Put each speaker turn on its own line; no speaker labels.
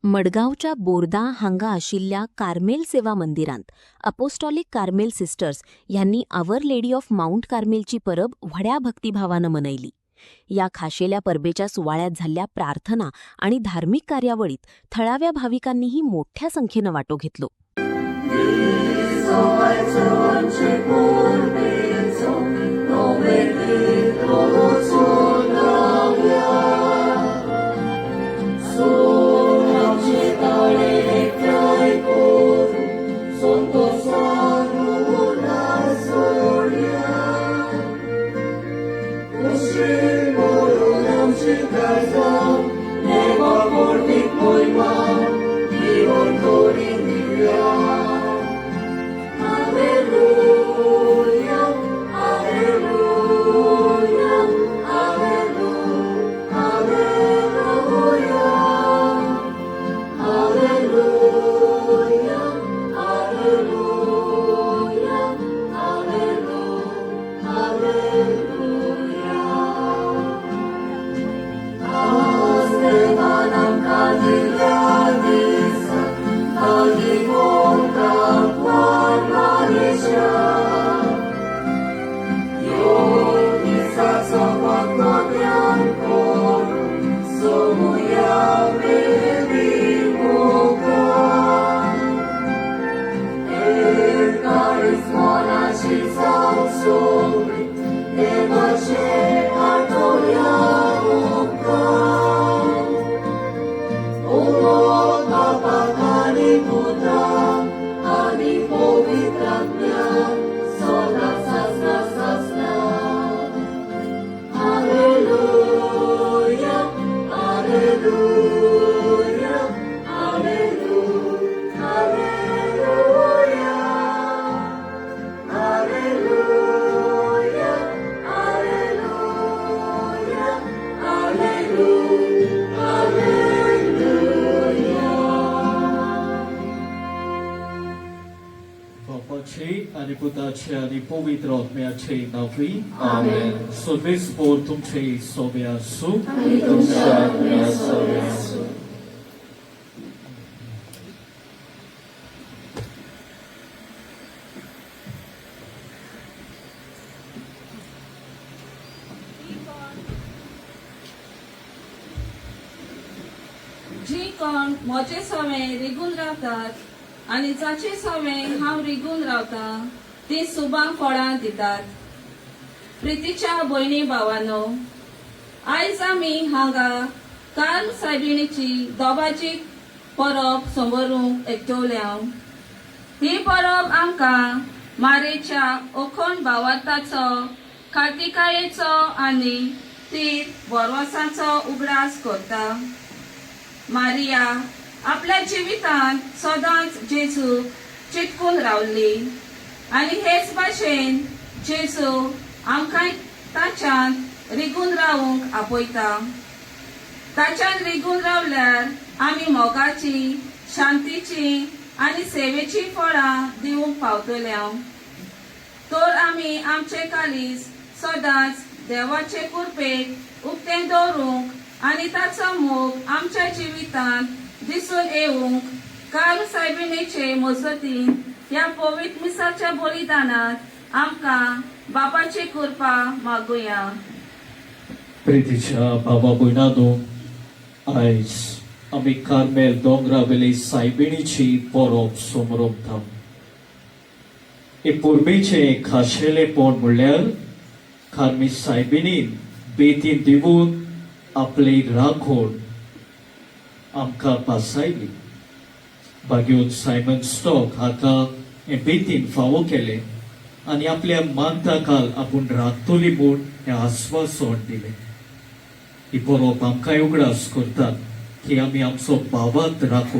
मडगावच्या बोर्दा हांगा आशिल्ल्या कार्मेल सेवा मंदिरांत अपोस्टॉलिक कार्मेल सिस्टर्स ह्यांनी आवर लेडी ऑफ माउंट कार्मेलची परब व्हड्या भक्तिभावानं मनयली. या खाशेल्या परबेच्या सुवाळ्यात झाल्ल्या प्रार्थना आणि धार्मिक कार्यावळीत थळाव्या भाविकांनीही मोठ्या संख्येनं वाटो घेतलो.
आणि पुताचे आणि पवित्र आत्म्याचे नावे आमेन. सोबेस्पोर तुमचे सोबे असो
आणि तुमच्या आत्म्या सोबे असो.
जी कोण मोचे सवे रिगून रावतात आणि जाचे सवे हांव रिगून रावता ती सुबांक फळां दितात. प्रितीच्या भयणी भावांनो, आयज आमी हांगा कार्म सायबिणीची दोबाची परब समोरूंक एकठवल्या. ही परब आमकां मारेच्या ओखोण भावार्थाचो, कार्तिकायेचो आनी तीर बोरवसाचो उगडास करता. मारिया आपल्या जिवितांत सदांच जेजू चिटकून रावली आणि हेच भाशेन जेजू आमकां ताच्यान रिगून रावूंक आपयता. ताच्यान रिगून रावल्यार आमी मोगाची, शांतीची आनी सेवेची फळां दिवंक पावतल्या. तर आमी आमचे काळीज सदांच देवाचे कृपेक उक्तें दवरूंक आनी ताचो मोग आमच्या जिवितांत दिसून येवंक कार्म सायबिणीचे मजतीन ह्या पवित्र मिसाच्या बलिदानात आमकां बापाची कृपा मागुया.
प्रितीच्या बाबा भयणांनो, आयज आमी कार्मेल दोंगरावेली सायबिणीची परब समोरता. हे परबेचे खाशेलेपण म्हणल्यार कार्मी सायबिणीन बेतीन दिवून आपली राखण आमकां पासायली. बागेवन सायमन स्टॉक हाका हे बेतीन फावो केले आनी आपल्या मानताकाल आपूण राखतली म्हूण हें आस्वासन दिलें. ही परब आमकां उगडास करता की आमी आमचो भावार्थ राखूं